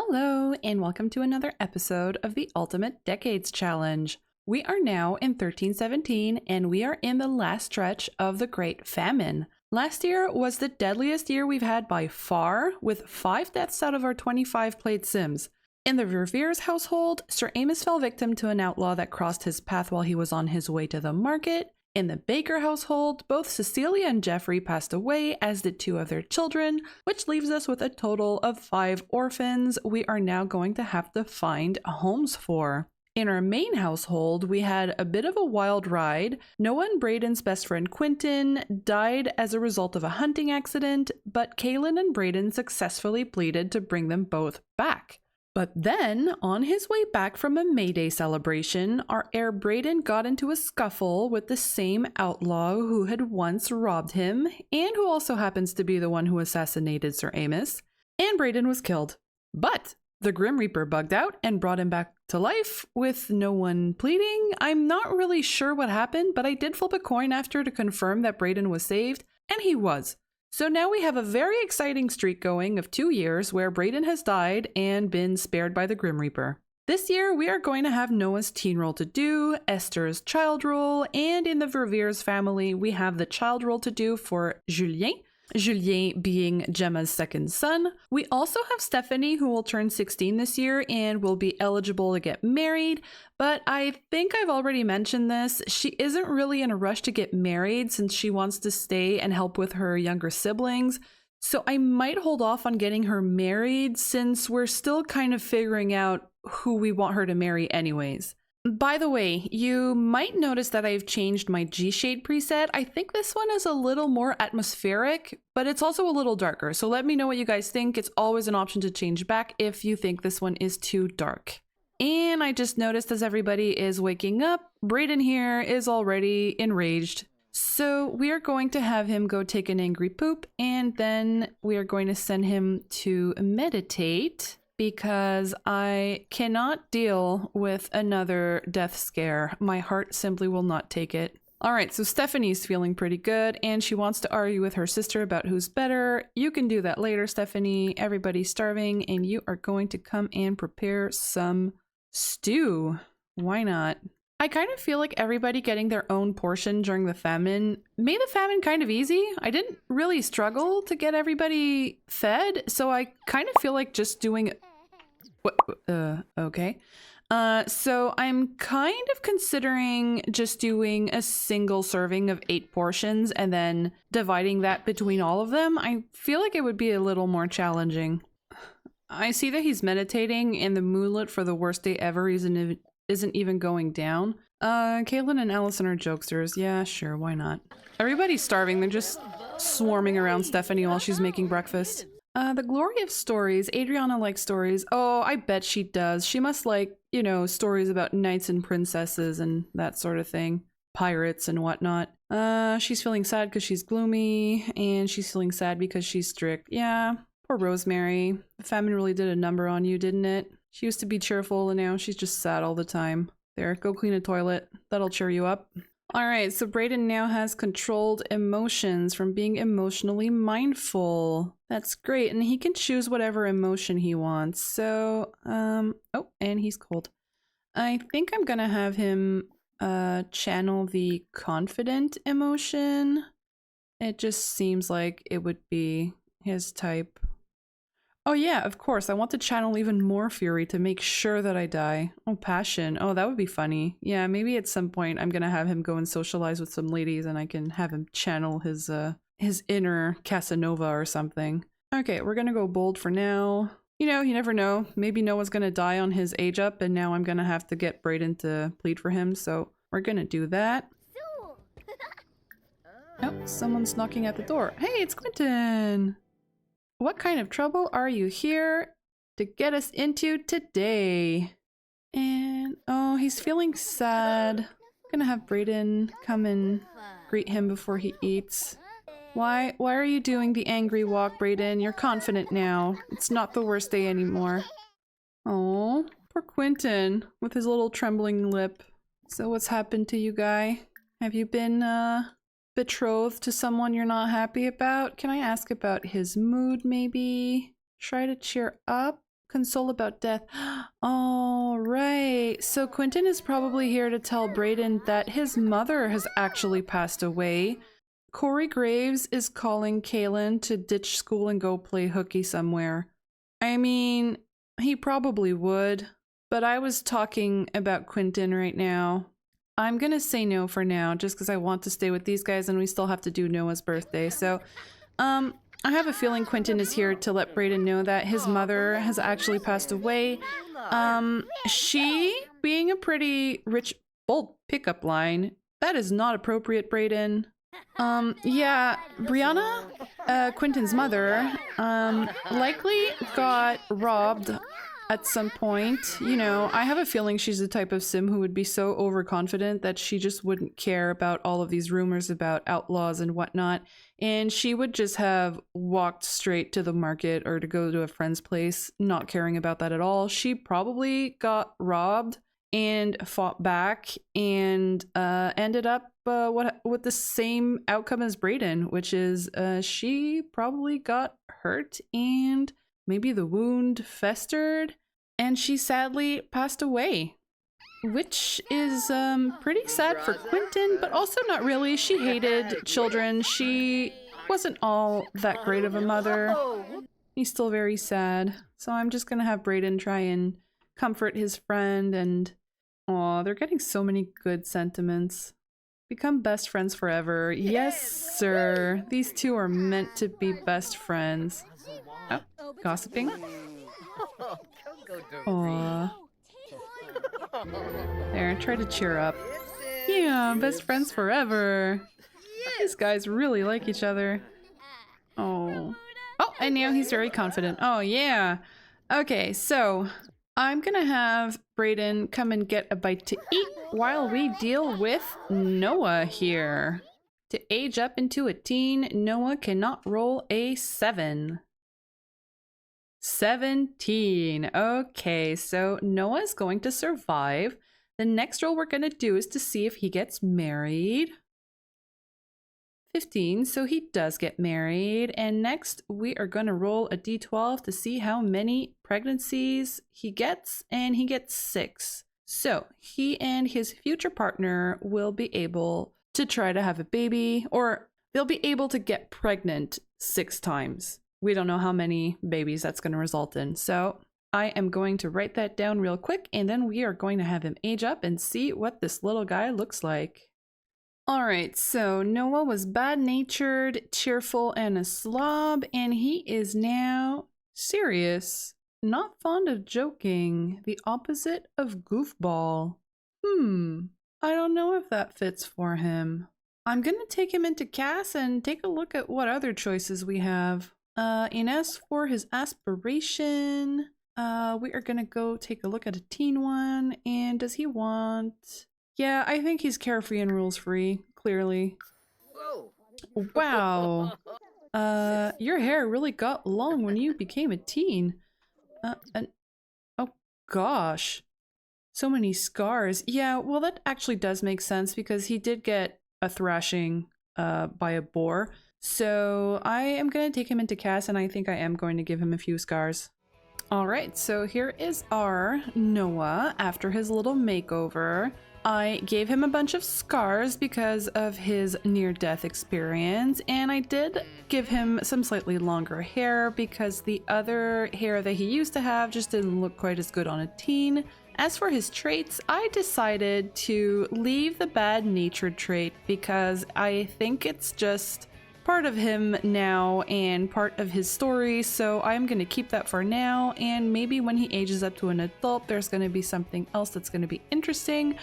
Hello, and welcome to another episode of the Ultimate Decades Challenge. We are now in 1317, and we are in the last stretch of the Great Famine. Last year was the deadliest year we've had by far, with 5 deaths out of our 25 played Sims. In the Revere's household, Sir Amos fell victim to an outlaw that crossed his path while he was on his way to the market. In the Baker household, both Cecilia and Jeffrey passed away, as did 2 of their children, which leaves us with a total of 5 orphans we are now going to have to find homes for. In our main household, we had a bit of a wild ride. Noah and Brayden's best friend Quentin died as a result of a hunting accident, but Kaylin and Brayden successfully pleaded to bring them both back. But then, on his way back from a May Day celebration, our heir Brayden got into a scuffle with the same outlaw who had once robbed him, and who also happens to be the one who assassinated Sir Amos, and Brayden was killed. But the Grim Reaper bugged out and brought him back to life with no one pleading. I'm not really sure what happened, but I did flip a coin after to confirm that Brayden was saved, and he was. So now we have a very exciting streak going of 2 years where Brayden has died and been spared by the Grim Reaper. This year, we are going to have Noah's teen role to do, Esther's child role, and in the Revere's family, we have the child role to do for Julien. Julien being Gemma's second son. We also have Stephanie, who will turn 16 this year and will be eligible to get married, but I think I've already mentioned this. She isn't really in a rush to get married since she wants to stay and help with her younger siblings, so I might hold off on getting her married since we're still kind of figuring out who we want her to marry anyways. By the way, you might notice that I've changed my G-Shade preset. I think this one is a little more atmospheric, but it's also a little darker. So let me know what you guys think. It's always an option to change back if you think this one is too dark. And I just noticed as everybody is waking up, Brayden here is already enraged. So we are going to have him go take an angry poop, and then we are going to send him to meditate, because I cannot deal with another death scare. My heart simply will not take it. All right, so Stephanie's feeling pretty good, and she wants to argue with her sister about who's better. You can do that later, Stephanie. Everybody's starving, and you are going to come and prepare some stew. Why not? I kind of feel like everybody getting their own portion during the famine made the famine kind of easy. I didn't really struggle to get everybody fed, so I kind of feel like just doing... okay. So I'm kind of considering just doing a single serving of 8 portions and then dividing that between all of them. I feel like it would be a little more challenging. I see that he's meditating, and the moonlit for the worst day ever isn't even going down. Caitlin and Allison are jokesters. Yeah, sure, why not? Everybody's starving. They're just swarming around Stephanie while she's making breakfast. The glory of stories. Adriana likes stories. Oh, I bet she does. She must like, you know, stories about knights and princesses and that sort of thing. Pirates and whatnot. She's feeling sad because she's gloomy, and she's feeling sad because she's strict. Yeah, poor Rosemary. The famine really did a number on you, didn't it? She used to be cheerful, and now she's just sad all the time. There, go clean a toilet. That'll cheer you up. Alright, so Brayden now has controlled emotions from being emotionally mindful. That's great, and he can choose whatever emotion he wants. So, oh, and he's cold. I think I'm gonna have him channel the confident emotion. It just seems like it would be his type. Oh yeah, of course. I want to channel even more fury to make sure that I die. Oh, passion. Oh, that would be funny. Yeah, maybe at some point I'm gonna have him go and socialize with some ladies, and I can have him channel his inner Casanova or something. Okay, we're gonna go bold for now. You know, you never know. Maybe Noah's gonna die on his age up, and now I'm gonna have to get Brayden to plead for him, so we're gonna do that. Oh, someone's knocking at the door. Hey, it's Quentin! What kind of trouble are you here to get us into today? And, oh, he's feeling sad. I'm gonna have Brayden come and greet him before he eats. Why are you doing the angry walk, Brayden? You're confident now. It's not the worst day anymore. Oh, poor Quentin with his little trembling lip. So what's happened to you, guy? Have you been, betrothed to someone you're not happy about? Can I ask about his mood, maybe? Try to cheer up? console about death. All right. So Quentin is probably here to tell Brayden that his mother has actually passed away. Corey Graves is calling Kaylin to ditch school and go play hooky somewhere. I mean, he probably would, but I was talking about Quentin right now. I'm gonna say no for now, just because I want to stay with these guys and we still have to do Noah's birthday. So, I have a feeling Quentin is here to let Brayden know that his mother has actually passed away. She being a pretty rich, bold pickup line, that is not appropriate, Brayden. Yeah, Brianna, Quentin's mother, likely got robbed at some point. You know, I have a feeling she's the type of sim who would be so overconfident that she just wouldn't care about all of these rumors about outlaws and whatnot, and she would just have walked straight to the market or to go to a friend's place, not caring about that at all. She probably got robbed and fought back and ended up with the same outcome as Brayden, which is she probably got hurt and maybe the wound festered and she sadly passed away, which is pretty sad for Quentin, but also not really. She hated children. She wasn't all that great of a mother. He's still very sad. So I'm just gonna have Brayden try and comfort his friend. And aw, they're getting so many good sentiments. Become best friends forever. Yes, sir. These two are meant to be best friends. Oh, gossiping. Aw. There, try to cheer up. Yeah, best friends forever. These guys really like each other. Oh. Oh, and now he's very confident. Oh, yeah. Okay, so I'm gonna have Brayden come and get a bite to eat while we deal with Noah here. To age up into a teen, Noah cannot roll a 7. 17. Okay, so Noah's going to survive. The next roll we're going to do is to see if he gets married. 15, so he does get married. And next we are going to roll a d12 to see how many pregnancies he gets, and he gets 6. So he and his future partner will be able to try to have a baby, or they'll be able to get pregnant 6 times. We don't know how many babies that's going to result in. So I am going to write that down real quick, and then we are going to have him age up and see what this little guy looks like. All right, so Noah was bad-natured, cheerful, and a slob, and he is now serious. Not fond of joking, the opposite of goofball. I don't know if that fits for him. I'm gonna take him into Cass and take a look at what other choices we have. And as for his aspiration, we are gonna go take a look at a teen one. And does he want... Yeah, I think he's carefree and rules-free, clearly. Wow. Your hair really got long when you became a teen. Oh gosh. So many scars. Yeah, well that actually does make sense because he did get a thrashing by a boar. So I am going to take him into Cass, and I think I am going to give him a few scars. Alright, so here is our Noah after his little makeover. I gave him a bunch of scars because of his near-death experience, and I did give him some slightly longer hair because the other hair that he used to have just didn't look quite as good on a teen. As for his traits, I decided to leave the bad-natured trait because I think it's just part of him now and part of his story, so I'm going to keep that for now, and maybe when he ages up to an adult there's going to be something else that's going to be interesting.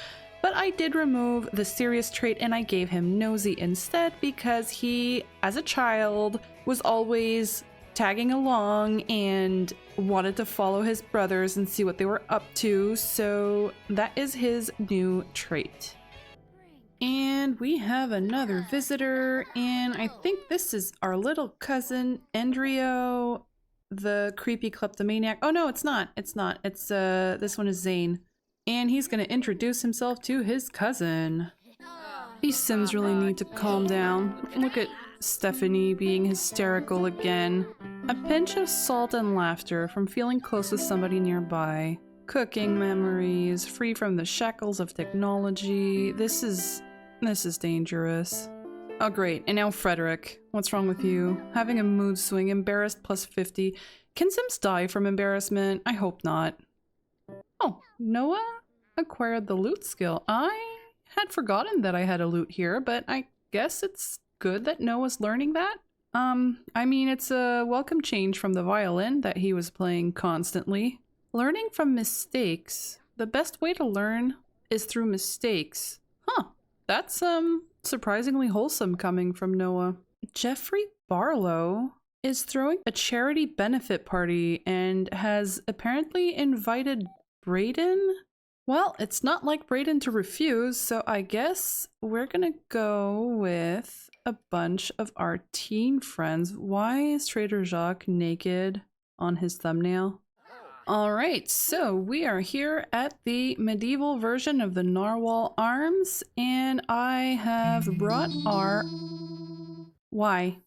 But I did remove the serious trait and I gave him nosy instead because he, as a child, was always tagging along and wanted to follow his brothers and see what they were up to, so that is his new trait. And we have another visitor, and I think this is our little cousin, Endrio, the creepy kleptomaniac. Oh no, it's not. It's not. It's, this one is Zane. And he's gonna introduce himself to his cousin. These Sims really need to calm down. Look at Stephanie being hysterical again. A pinch of salt and laughter from feeling close with somebody nearby. Cooking memories, free from the shackles of technology. This is dangerous. Oh great, and now Frederik. What's wrong with you? Having a mood swing, embarrassed plus 50. Can Sims die from embarrassment? I hope not. Oh, Noah acquired the loot skill. I had forgotten that I had a loot here, but I guess it's good that Noah's learning that. I mean, it's a welcome change from the violin that he was playing constantly. Learning from mistakes. The best way to learn is through mistakes. Huh, that's surprisingly wholesome coming from Noah. Jeffrey Barlow is throwing a charity benefit party and has apparently invited Brayden. Well, it's not like Brayden to refuse, so I guess we're gonna go with a bunch of our teen friends. Why is Trader Jacques naked on his thumbnail? Alright, so we are here at the medieval version of the Narwhal Arms, and I have brought our... Why?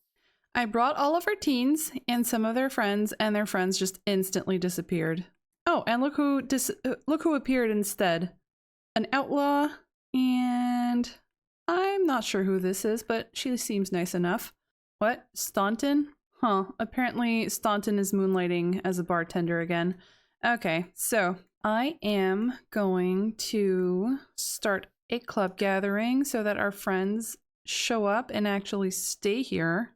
I brought all of our teens and some of their friends, and their friends just instantly disappeared. Oh, and look who appeared instead. An outlaw, and I'm not sure who this is, but she seems nice enough. What? Staunton? Huh, apparently Staunton is moonlighting as a bartender again. Okay, so I am going to start a club gathering so that our friends show up and actually stay here.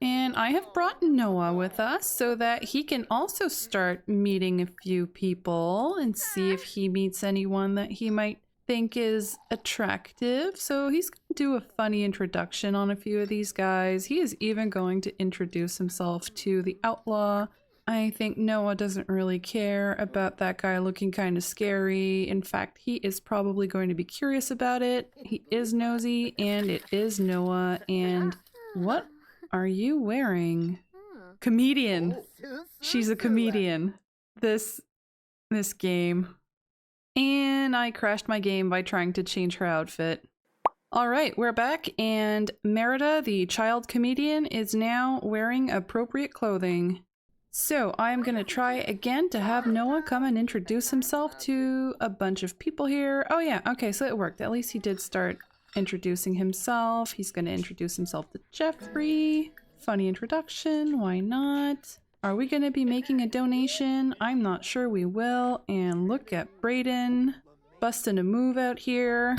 And I have brought Noah with us so that he can also start meeting a few people and see if he meets anyone that he might think is attractive. So he's going to do a funny introduction on a few of these guys. He is even going to introduce himself to the outlaw. I think Noah doesn't really care about that guy looking kind of scary. In fact, he is probably going to be curious about it. He is nosy, and it is Noah. And what are you wearing? Comedian. She's a comedian. This game. And I crashed my game by trying to change her outfit. Alright, we're back, and Merida, the child comedian, is now wearing appropriate clothing. So I'm gonna try again to have Noah come and introduce himself to a bunch of people here. Oh yeah, okay, so it worked. At least he did start introducing himself. He's gonna introduce himself to Jeffrey. Funny introduction, why not? Are we gonna be making a donation? I'm not sure we will. And look at Brayden busting a move out here.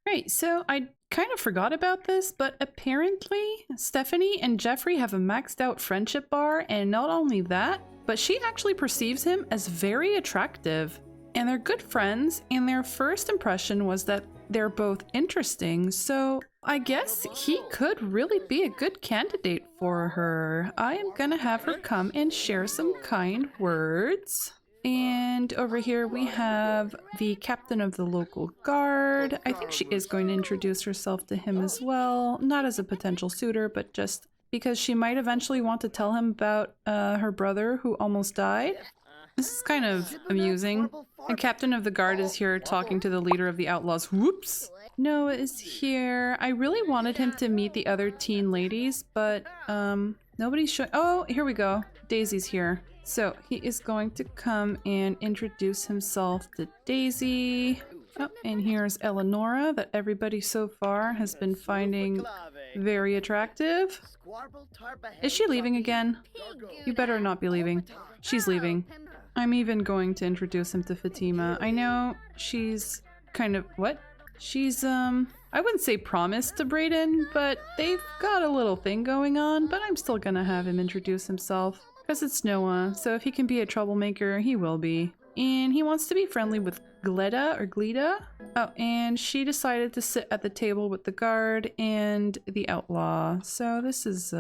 Right, so I kind of forgot about this, but apparently Stephanie and Jeffrey have a maxed out friendship bar, and not only that, but she actually perceives him as very attractive. And they're good friends, and their first impression was that they're both interesting, so I guess he could really be a good candidate for her. I am gonna have her come and share some kind words. And over here we have the captain of the local guard. I think she is going to introduce herself to him as well. Not as a potential suitor, but just because she might eventually want to tell him about her brother who almost died. This is kind of amusing. The captain of the guard is here talking to the leader of the outlaws. Whoops! Noah is here. I really wanted him to meet the other teen ladies, but nobody's showing. Oh, here we go. Daisy's here. So he is going to come and introduce himself to Daisy. Oh, and here's Eleonora that everybody so far has been finding very attractive. Is she leaving again? You better not be leaving. She's leaving. I'm even going to introduce him to Fatima. I know she's kind of... what? She's, I wouldn't say promised to Brayden, but they've got a little thing going on, but I'm still gonna have him introduce himself. Because it's Noah, so if he can be a troublemaker, he will be. And he wants to be friendly with Gleda or Gleda. Oh, and she decided to sit at the table with the guard and the outlaw. So this is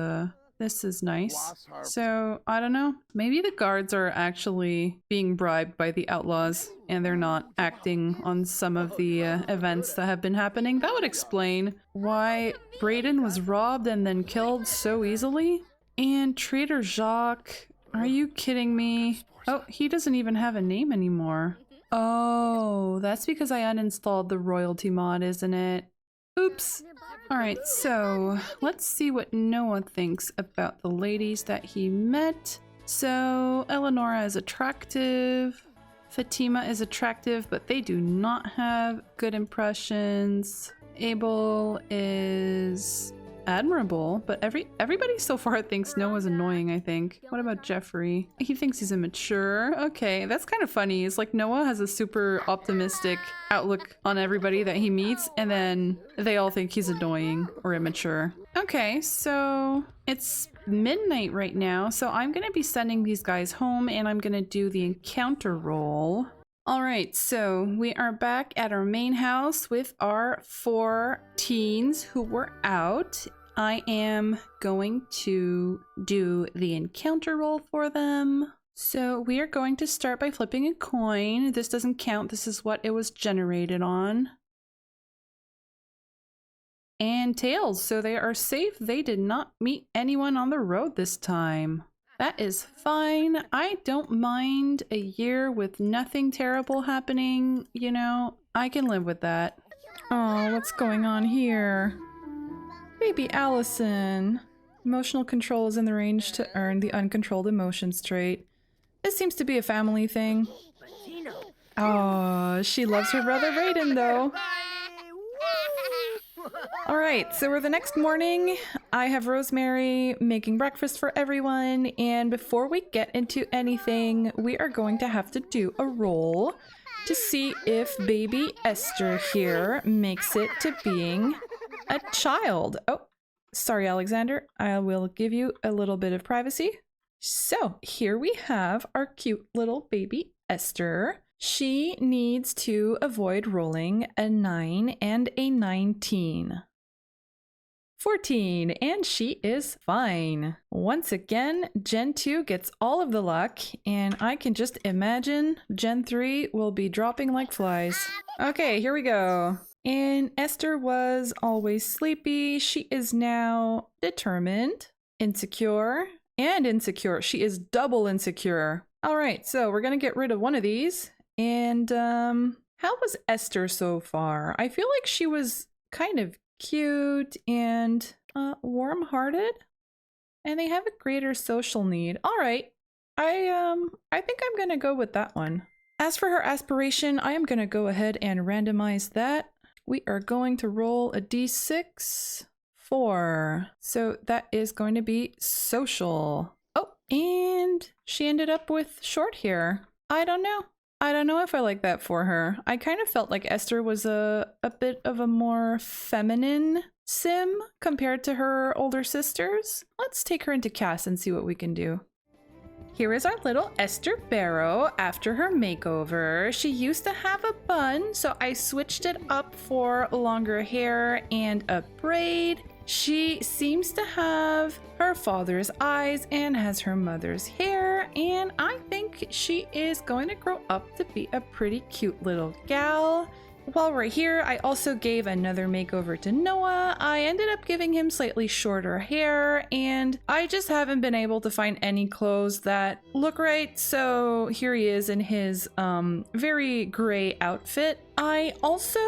nice. So, I don't know. Maybe the guards are actually being bribed by the outlaws and they're not acting on some of the events that have been happening. That would explain why Brayden was robbed and then killed so easily. And Trader Jacques, are you kidding me? Oh, he doesn't even have a name anymore. Oh, that's because I uninstalled the royalty mod, isn't it? Oops. Alright, so let's see what Noah thinks about the ladies that he met. So, Eleonora is attractive. Fatima is attractive, but they do not have good impressions. Abel is admirable, but everybody so far thinks Noah's annoying, I think. What about Jeffrey? He thinks he's immature. Okay, that's kind of funny. It's like Noah has a super optimistic outlook on everybody that he meets, and then they all think he's annoying or immature. Okay, so it's midnight right now, so I'm gonna be sending these guys home and I'm gonna do the encounter roll. Alright, so we are back at our main house with our 4 teens who were out. I am going to do the encounter roll for them. So we are going to start by flipping a coin. This doesn't count, this is what it was generated on. And tails, so they are safe. They did not meet anyone on the road this time. That is fine. I don't mind a year with nothing terrible happening, you know. I can live with that. Oh, what's going on here? Baby Allison. Emotional control is in the range to earn the uncontrolled emotions trait. This seems to be a family thing. Oh, she loves her brother Brayden though. Alright, so we're the next morning. I have Rosemary making breakfast for everyone, and before we get into anything, we are going to have to do a roll to see if baby Esther here makes it to being a child. Oh, sorry, Alexander. I will give you a little bit of privacy. So here we have our cute little baby Esther. She needs to avoid rolling a 9 and a 19. 14, and she is fine. Once again, Gen 2 gets all of the luck, and I can just imagine Gen 3 will be dropping like flies. Okay, here we go. And Esther was always sleepy. She is now determined, insecure, and insecure. She is double insecure. All right, so we're gonna get rid of one of these. And how was Esther so far? I feel like she was kind of cute and warm-hearted, and they have a greater social need. All right, I think I'm gonna go with that one. As for her aspiration, I am gonna go ahead and randomize that. We are going to roll a d6. 4. So that is going to be social. Oh, and she ended up with short hair. I don't know. I don't know if I like that for her. I kind of felt like Esther was a bit of a more feminine sim compared to her older sisters. Let's take her into cast and see what we can do. Here is our little Esther Barrow after her makeover. She used to have a bun, so I switched it up for longer hair and a braid. She seems to have her father's eyes and has her mother's hair, and I think she is going to grow up to be a pretty cute little gal. While we're here, I also gave another makeover to Noah. I ended up giving him slightly shorter hair, and I just haven't been able to find any clothes that look right, so here he is in his very gray outfit. I also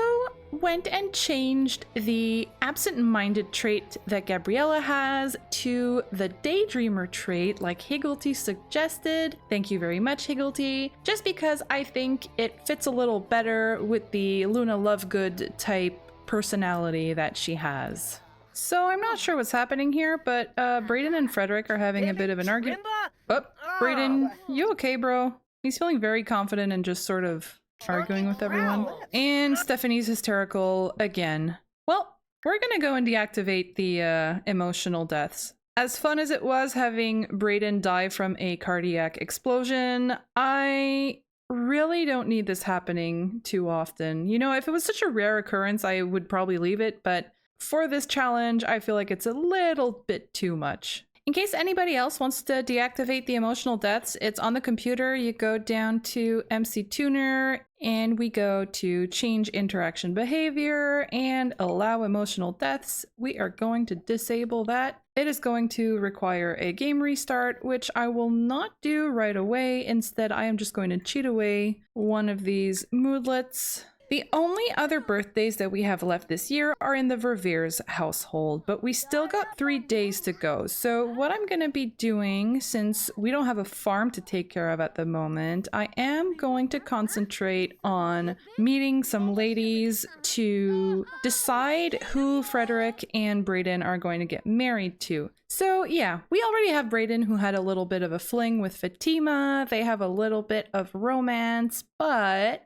went and changed the absent-minded trait that Gabriella has to the daydreamer trait like Higglety suggested. Thank you very much, Higglety. Just because I think it fits a little better with the Luna Lovegood type personality that she has. So I'm not sure what's happening here, but Brayden and Frederik are having a bit of an argument. Oh, Brayden, you okay, bro? He's feeling very confident and just sort of arguing with everyone. And Stephanie's hysterical again. Well, we're gonna go and deactivate the emotional deaths. As fun as it was having Brayden die from a cardiac explosion, I really don't need this happening too often. You know, if it was such a rare occurrence, I would probably leave it, but for this challenge, I feel like it's a little bit too much. In case anybody else wants to deactivate the emotional deaths, it's on the computer. You go down to MC Tuner and we go to change interaction behavior and allow emotional deaths. We are going to disable that. It is going to require a game restart, which I will not do right away. Instead, I am just going to cheat away one of these moodlets. The only other birthdays that we have left this year are in the Verveer's household, but we still got 3 days to go. So what I'm going to be doing, since we don't have a farm to take care of at the moment, I am going to concentrate on meeting some ladies to decide who Frederik and Brayden are going to get married to. So yeah, we already have Brayden, who had a little bit of a fling with Fatima. They have a little bit of romance, but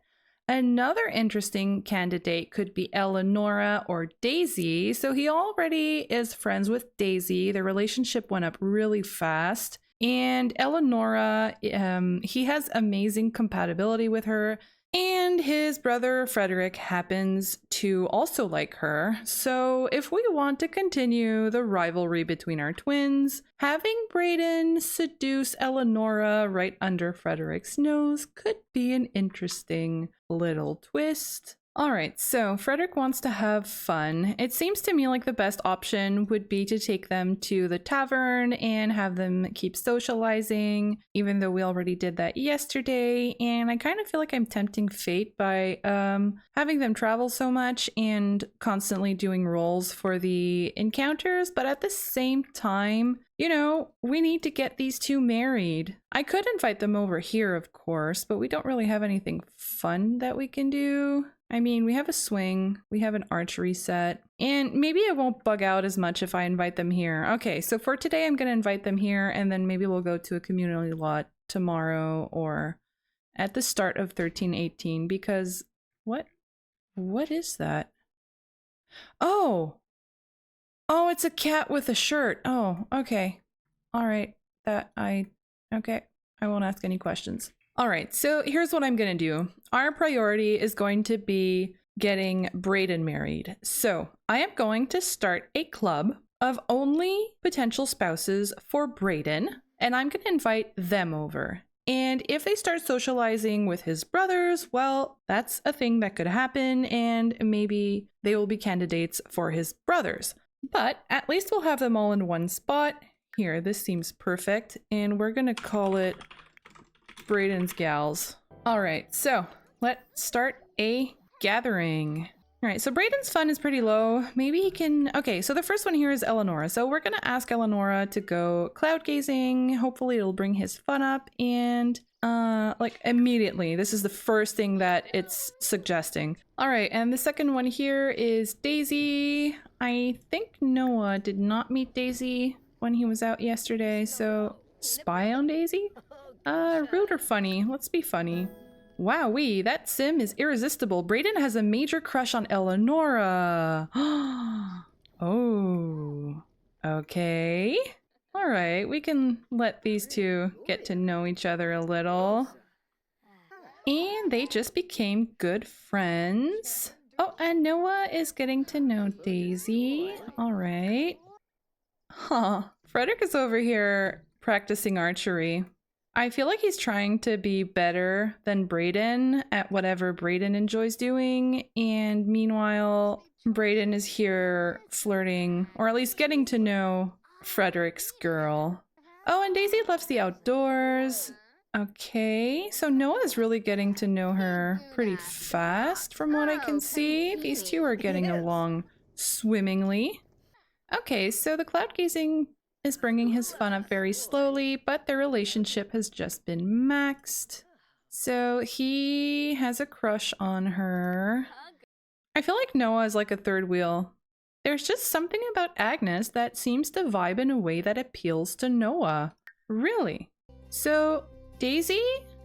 another interesting candidate could be Eleonora or Daisy. So he already is friends with Daisy. Their relationship went up really fast. And Eleonora, he has amazing compatibility with her. And his brother Frederik happens to also like her. So if we want to continue the rivalry between our twins, having Brayden seduce Eleonora right under Frederik's nose could be an interesting little twist. Alright, so Frederik wants to have fun. It seems to me like the best option would be to take them to the tavern and have them keep socializing, even though we already did that yesterday. And I kind of feel like I'm tempting fate by having them travel so much and constantly doing rolls for the encounters, but at the same time, you know, we need to get these two married. I could invite them over here, of course, but we don't really have anything fun that we can do. I mean, we have a swing, we have an archery set, and maybe it won't bug out as much if I invite them here. Okay, so for today, I'm going to invite them here, and then maybe we'll go to a community lot tomorrow or at the start of 1318, because what is that? Oh, it's a cat with a shirt. Oh, okay. All right, okay, I won't ask any questions. All right, so here's what I'm going to do. Our priority is going to be getting Brayden married. So I am going to start a club of only potential spouses for Brayden, and I'm going to invite them over. And if they start socializing with his brothers, well, that's a thing that could happen, and maybe they will be candidates for his brothers. But at least we'll have them all in one spot. Here, this seems perfect, and we're going to call it Brayden's Gals. All right, so let's start a gathering. All right, so Brayden's fun is pretty low. Maybe he can... Okay, so the first one here is Eleonora. So we're going to ask Eleonora to go cloud gazing. Hopefully it'll bring his fun up. And like immediately, this is the first thing that it's suggesting. All right, and the second one here is Daisy. I think Noah did not meet Daisy when he was out yesterday. So spy on Daisy? Rude or funny? Let's be funny. Wowee, that sim is irresistible. Brayden has a major crush on Eleonora. Oh, okay. All right, we can let these two get to know each other a little. And they just became good friends. Oh, and Noah is getting to know Daisy. All right. Huh. Frederik is over here practicing archery. I feel like he's trying to be better than Brayden at whatever Brayden enjoys doing, and meanwhile, Brayden is here flirting, or at least getting to know Frederik's girl. Oh, and Daisy loves the outdoors. Okay, so Noah's really getting to know her pretty fast from what I can see. These two are getting along swimmingly. Okay, so the cloud gazing is bringing his fun up very slowly, but their relationship has just been maxed. So he has a crush on her. I feel like Noah is like a third wheel. There's just something about Agnes that seems to vibe in a way that appeals to Noah. Really? So Daisy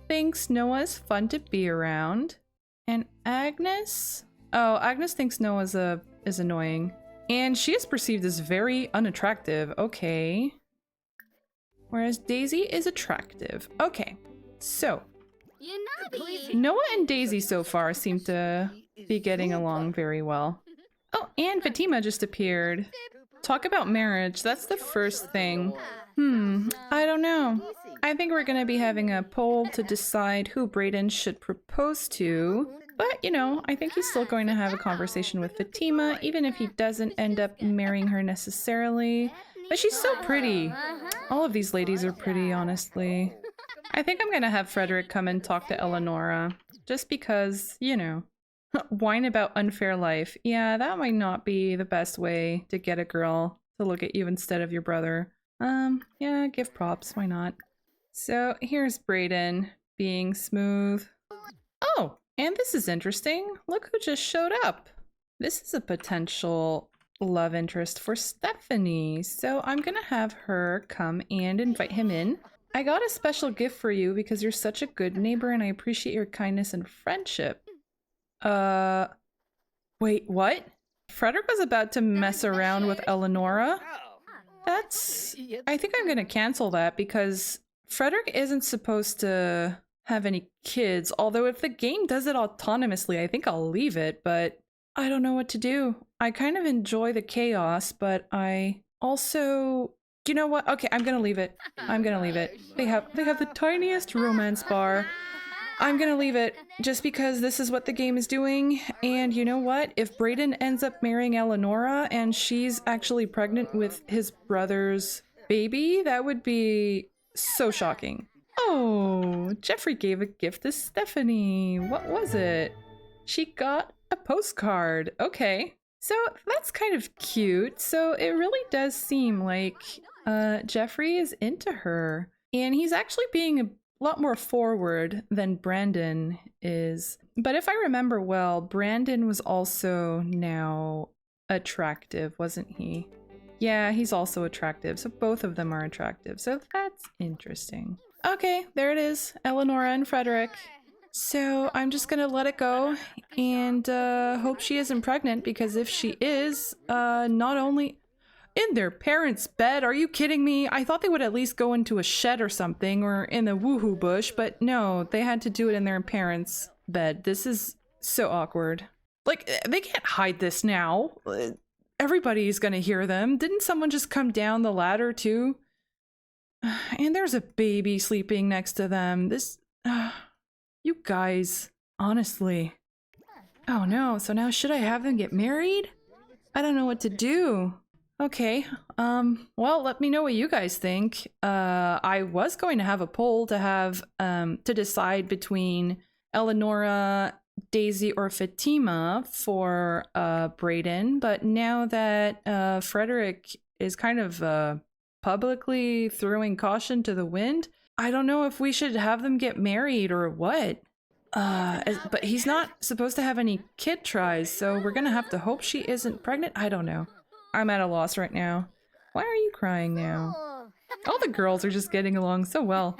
thinks Noah's fun to be around, and Agnes? Oh, Agnes thinks Noah is annoying. And she is perceived as very unattractive. Okay. Whereas Daisy is attractive. Okay. So Noah and Daisy so far seem to be getting along very well. Oh, and Fatima just appeared. Talk about marriage. That's the first thing. I don't know. I think we're gonna be having a poll to decide who Brayden should propose to. But, you know, I think he's still going to have a conversation with Fatima, even if he doesn't end up marrying her necessarily. But she's so pretty. All of these ladies are pretty, honestly. I think I'm going to have Frederik come and talk to Eleonora. Just because, you know. Whine about unfair life. Yeah, that might not be the best way to get a girl to look at you instead of your brother. Yeah, give props, why not? So here's Brayden being smooth. Oh, and this is interesting. Look who just showed up. This is a potential love interest for Stephanie. So I'm gonna have her come and invite him in. I got a special gift for you because you're such a good neighbor and I appreciate your kindness and friendship. Wait, what? Frederik was about to mess around with Eleonora? I think I'm gonna cancel that because Frederik isn't supposed to have any kids, although if the game does it autonomously, I think I'll leave it, but I don't know what to do. I kind of enjoy the chaos, but I also... You know what? Okay, I'm gonna leave it. I'm gonna leave it. They have the tiniest romance bar. I'm gonna leave it just because this is what the game is doing. And you know what? If Brayden ends up marrying Eleonora and she's actually pregnant with his brother's baby, that would be so shocking. Oh, Jeffrey gave a gift to Stephanie. What was it? She got a postcard. Okay. So that's kind of cute. So it really does seem like Jeffrey is into her. And he's actually being a lot more forward than Brandon is. But if I remember well, Brandon was also now attractive, wasn't he? Yeah, he's also attractive. So both of them are attractive. So that's interesting. Okay, there it is. Eleonora and Frederik. So I'm just gonna let it go and hope she isn't pregnant, because if she is, not only in their parents' bed, are you kidding me? I thought they would at least go into a shed or something, or in the woohoo bush, but no, they had to do it in their parents' bed. This is so awkward. Like, they can't hide this now. Everybody's gonna hear them. Didn't someone just come down the ladder too? And there's a baby sleeping next to them. This... you guys, honestly. Oh no, so now should I have them get married? I don't know what to do. Okay, well, let me know what you guys think. I was going to have a poll to have, to decide between Eleonora, Daisy, or Fatima for, Brayden, but now that, Frederik is kind of, publicly throwing caution to the wind, I don't know if we should have them get married or what. But he's not supposed to have any kid tries, so we're gonna have to hope she isn't pregnant. I don't know. I'm at a loss right now. Why are you crying now? All the girls are just getting along so well.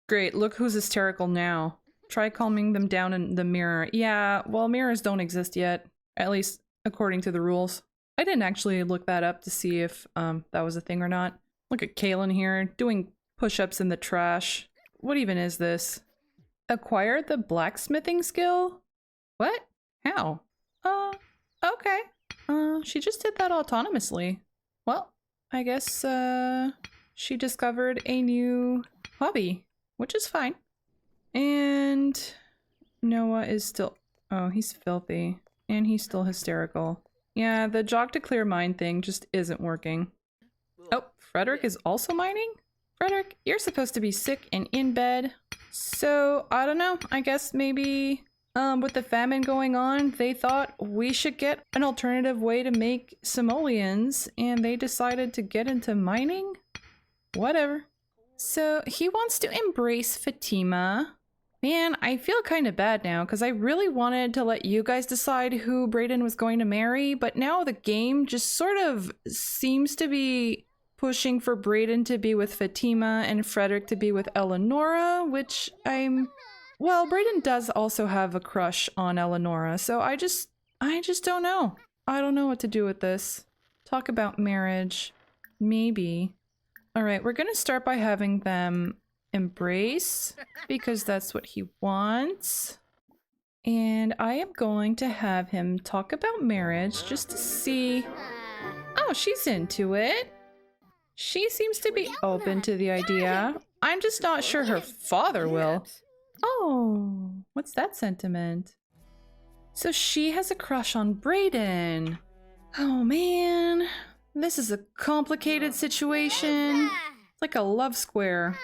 Great, look who's hysterical now. Try calming them down in the mirror. Yeah, well, mirrors don't exist yet. At least, according to the rules. I didn't actually look that up to see if, that was a thing or not. Look at Kaylin here, doing push-ups in the trash. What even is this? Acquired the blacksmithing skill? What? How? Okay. She just did that autonomously. Well, I guess, she discovered a new hobby, which is fine. And Noah is still... Oh, he's filthy. And he's still hysterical. Yeah, the jog to clear mind thing just isn't working. Oh, Frederik is also mining? Frederik, you're supposed to be sick and in bed. So, I don't know. I guess maybe with the famine going on, they thought we should get an alternative way to make simoleons, and they decided to get into mining? Whatever. So, he wants to embrace Fatima. Man, I feel kind of bad now, because I really wanted to let you guys decide who Brayden was going to marry, but now the game just sort of seems to be pushing for Brayden to be with Fatima and Frederik to be with Eleonora, which well, Brayden does also have a crush on Eleonora, so I just don't know. I don't know what to do with this. Talk about marriage. Maybe. Alright, we're gonna start by having them embrace, because that's what he wants. And I am going to have him talk about marriage just to see... Oh, she's into it. She seems to be open to the idea. I'm just not sure her father will. Oh, what's that sentiment? So she has a crush on Brayden. Oh man, this is a complicated situation. It's like a love square.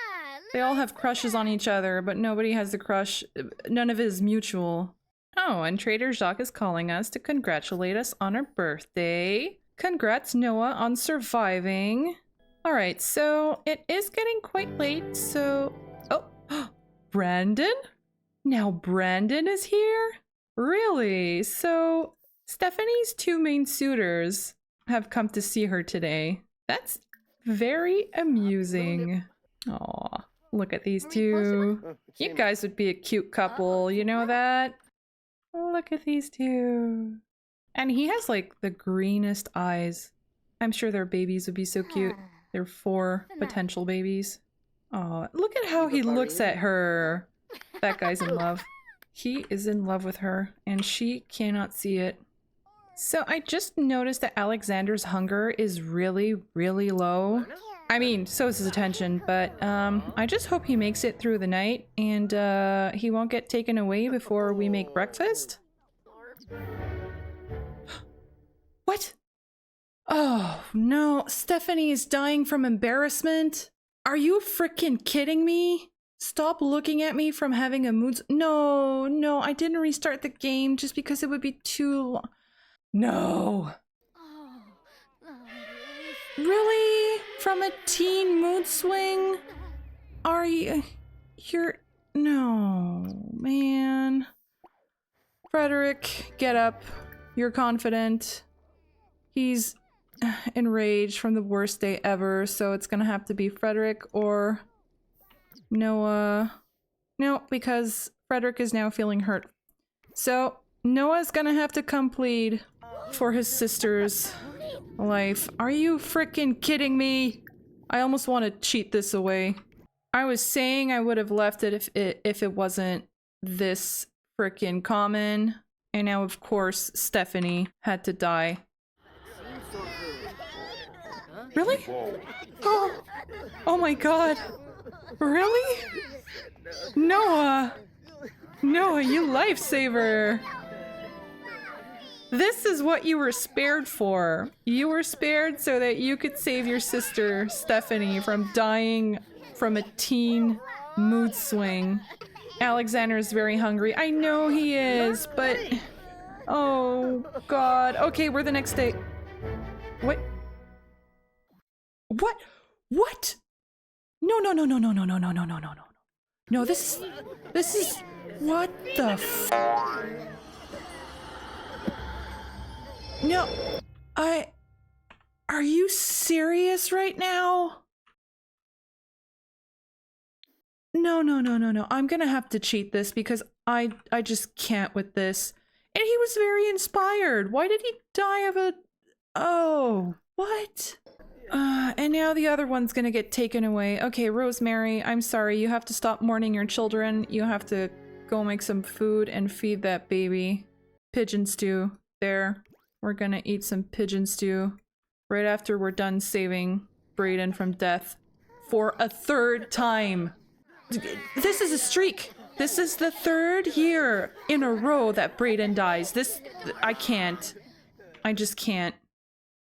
They all have crushes on each other, but nobody has the crush. None of it is mutual. Oh, and Trader Jacques is calling us to congratulate us on our birthday. Congrats, Noah, on surviving. All right, so it is getting quite late, so... Oh, Brandon? Now Brandon is here? Really? So Stephanie's two main suitors have come to see her today. That's very amusing. Aw, look at these two. You guys would be a cute couple, you know that? Look at these two. And he has like the greenest eyes. I'm sure their babies would be so cute. They're 4 potential babies. Oh, look at how he looks at her. That guy's in love. He is in love with her, and she cannot see it. So I just noticed that Alexander's hunger is really, really low. I mean, so is his attention, but I just hope he makes it through the night, and he won't get taken away before we make breakfast. What? Oh, no. Stephanie is dying from embarrassment. Are you freaking kidding me? Stop looking at me from having a mood... No, no, I didn't restart the game just because it would be too long. No. Really? From a teen mood swing? Are you... You're... No, man. Frederik, get up. You're confident. He's enraged from the worst day ever, so it's gonna have to be Frederik or Noah. No, because Frederik is now feeling hurt. So Noah's gonna have to come plead for his sister's life. Are you freaking kidding me? I almost want to cheat this away. I was saying I would have left it if it wasn't this freaking common. And now, of course, Stephanie had to die. Really? Oh, oh my god. Really? Noah! Noah, you lifesaver! This is what you were spared for. You were spared so that you could save your sister, Stephanie, from dying from a teen mood swing. Alexander is very hungry. I know he is, but... Oh, God. Okay, we're the next day. What? What? What? No, no, no, no, no, no, no, no, no, no, no, no. No, this is... What the f... No, are you serious right now? No, no, no, no, no. I'm gonna have to cheat this because I just can't with this. And he was very inspired. Why did he die of a... Oh, what? And now the other one's gonna get taken away. Okay, Rosemary, I'm sorry. You have to stop mourning your children. You have to go make some food and feed that baby. Pigeon stew. There. We're gonna eat some pigeon stew right after we're done saving Brayden from death for a 3rd time. This is a streak. This is the 3rd year in a row that Brayden dies. I can't. I just can't.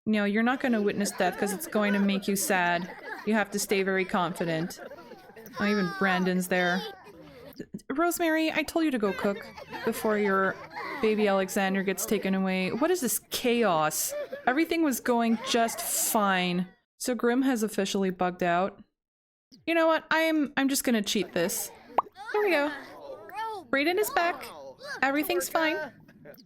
No, you're not gonna witness death because it's going to make you sad. You have to stay very confident. Oh, even Brandon's there. Rosemary, I told you to go cook before your baby Alexander gets taken away. What is this chaos? Everything was going just fine. So Grim has officially bugged out. You know what? I'm just gonna cheat this. Here we go. Brayden is back. Everything's fine.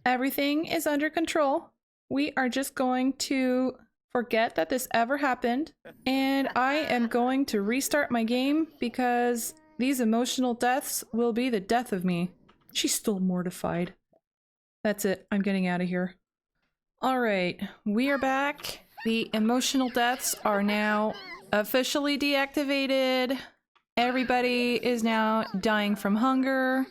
Everything is under control. We are just going to forget that this ever happened. And I am going to restart my game because these emotional deaths will be the death of me. She's still mortified. That's it. I'm getting out of here. Alright, we are back. The emotional deaths are now officially deactivated. Everybody is now dying from hunger.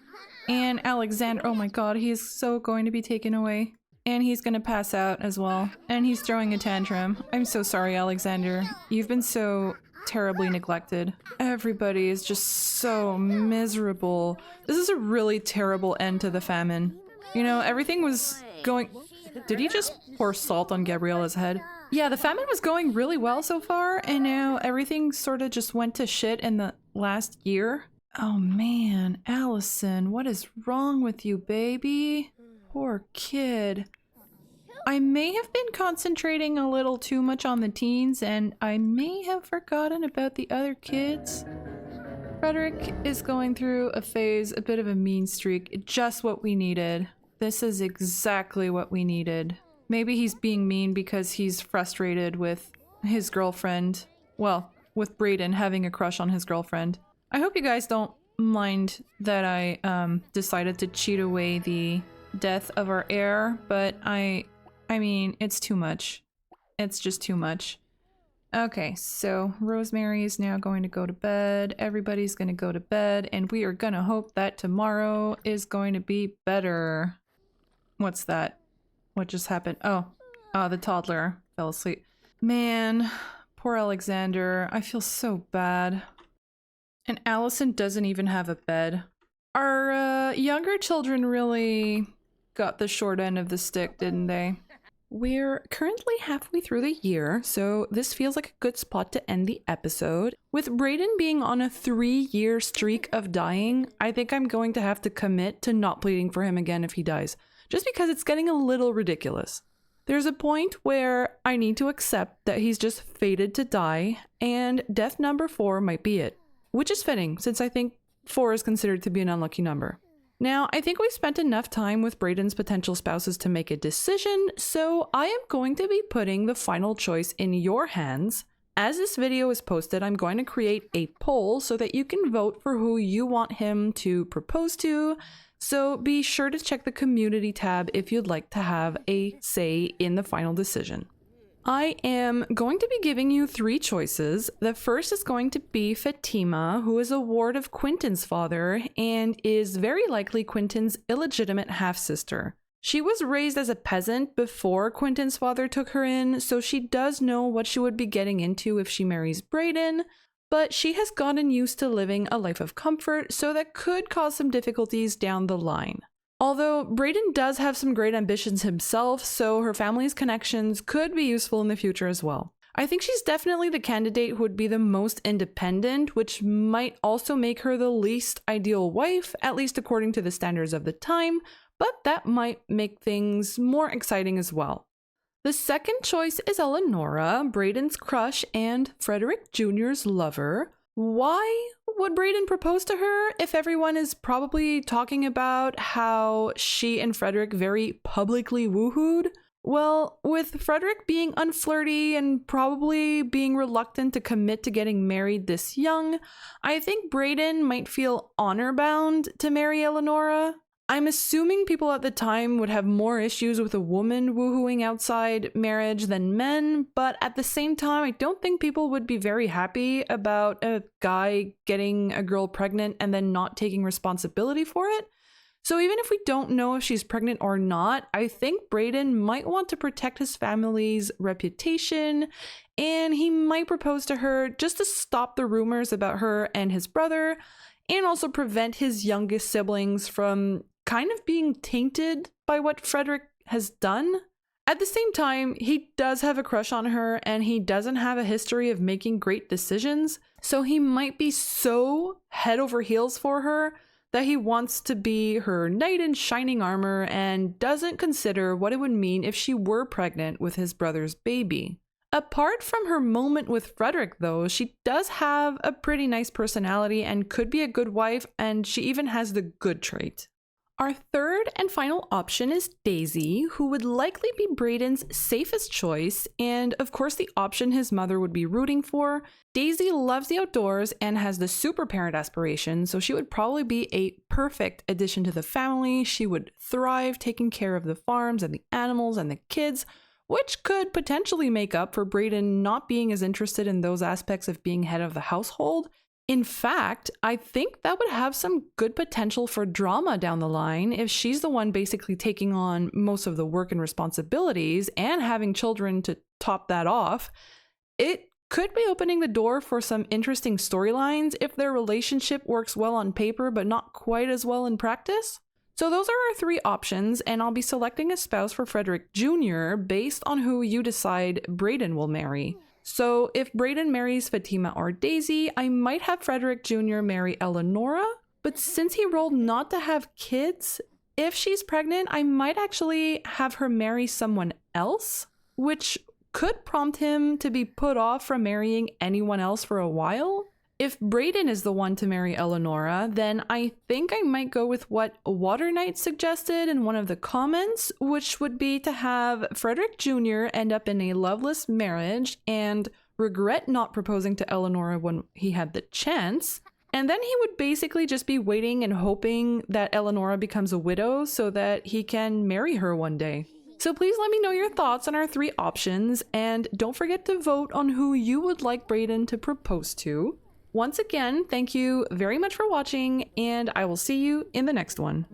And Alexander, oh my god, he is so going to be taken away. And he's gonna pass out as well. And he's throwing a tantrum. I'm so sorry, Alexander. You've been so terribly neglected. Everybody is just so miserable. This is a really terrible end to the famine. You know, everything was going... Did he just pour salt on Gabriella's head? Yeah, the famine was going really well so far, and now everything sort of just went to shit in the last year. Oh man, Allison, what is wrong with you, baby? Poor kid. I may have been concentrating a little too much on the teens, and I may have forgotten about the other kids. Frederik is going through a phase, a bit of a mean streak, just what we needed. This is exactly what we needed. Maybe he's being mean because he's frustrated with his girlfriend. Well, with Brayden having a crush on his girlfriend. I hope you guys don't mind that I decided to cheat away the death of our heir, but I mean, it's too much. It's just too much. Okay, so Rosemary is now going to go to bed. Everybody's going to go to bed, and we are going to hope that tomorrow is going to be better. What's that? What just happened? Oh, the toddler fell asleep. Man, poor Alexander. I feel so bad. And Allison doesn't even have a bed. Our younger children really got the short end of the stick, didn't they? We're currently halfway through the year, so this feels like a good spot to end the episode. With Brayden being on a 3-year streak of dying, I think I'm going to have to commit to not pleading for him again if he dies, just because it's getting a little ridiculous. There's a point where I need to accept that he's just fated to die, and death number 4 might be it, which is fitting since I think 4 is considered to be an unlucky number. Now, I think we spent enough time with Brayden's potential spouses to make a decision, so I am going to be putting the final choice in your hands. As this video is posted, I'm going to create a poll so that you can vote for who you want him to propose to, so be sure to check the community tab if you'd like to have a say in the final decision. I am going to be giving you 3 choices. The first is going to be Fatima, who is a ward of Quentin's father and is very likely Quentin's illegitimate half-sister. She was raised as a peasant before Quentin's father took her in, so she does know what she would be getting into if she marries Brayden, but she has gotten used to living a life of comfort, so that could cause some difficulties down the line. Although Brayden does have some great ambitions himself, so her family's connections could be useful in the future as well. I think she's definitely the candidate who would be the most independent, which might also make her the least ideal wife, at least according to the standards of the time, but that might make things more exciting as well. The second choice is Eleonora, Brayden's crush and Frederik Jr.'s lover. Why would Brayden propose to her if everyone is probably talking about how she and Frederik very publicly woohooed? Well, with Frederik being unflirty and probably being reluctant to commit to getting married this young, I think Brayden might feel honor-bound to marry Eleonora. I'm assuming people at the time would have more issues with a woman woohooing outside marriage than men, but at the same time, I don't think people would be very happy about a guy getting a girl pregnant and then not taking responsibility for it. So even if we don't know if she's pregnant or not, I think Brayden might want to protect his family's reputation, and he might propose to her just to stop the rumors about her and his brother, and also prevent his youngest siblings from kind of being tainted by what Frederik has done. At the same time, he does have a crush on her and he doesn't have a history of making great decisions, so he might be so head over heels for her that he wants to be her knight in shining armor and doesn't consider what it would mean if she were pregnant with his brother's baby. Apart from her moment with Frederik though, she does have a pretty nice personality and could be a good wife, and she even has the good trait. Our third and final option is Daisy, who would likely be Brayden's safest choice, and of course the option his mother would be rooting for. Daisy loves the outdoors and has the super parent aspiration, so she would probably be a perfect addition to the family. She would thrive taking care of the farms and the animals and the kids, which could potentially make up for Brayden not being as interested in those aspects of being head of the household. In fact, I think that would have some good potential for drama down the line if she's the one basically taking on most of the work and responsibilities and having children to top that off. It could be opening the door for some interesting storylines if their relationship works well on paper but not quite as well in practice. So those are our 3 options, and I'll be selecting a spouse for Frederik Jr. based on who you decide Brayden will marry. So if Brayden marries Fatima or Daisy, I might have Frederik Jr. marry Eleonora. But since he rolled not to have kids, if she's pregnant, I might actually have her marry someone else, which could prompt him to be put off from marrying anyone else for a while. If Brayden is the one to marry Eleonora, then I think I might go with what Water Knight suggested in one of the comments, which would be to have Frederik Jr. end up in a loveless marriage and regret not proposing to Eleonora when he had the chance. And then he would basically just be waiting and hoping that Eleonora becomes a widow so that he can marry her one day. So please let me know your thoughts on our 3 options, and don't forget to vote on who you would like Brayden to propose to. Once again, thank you very much for watching, and I will see you in the next one.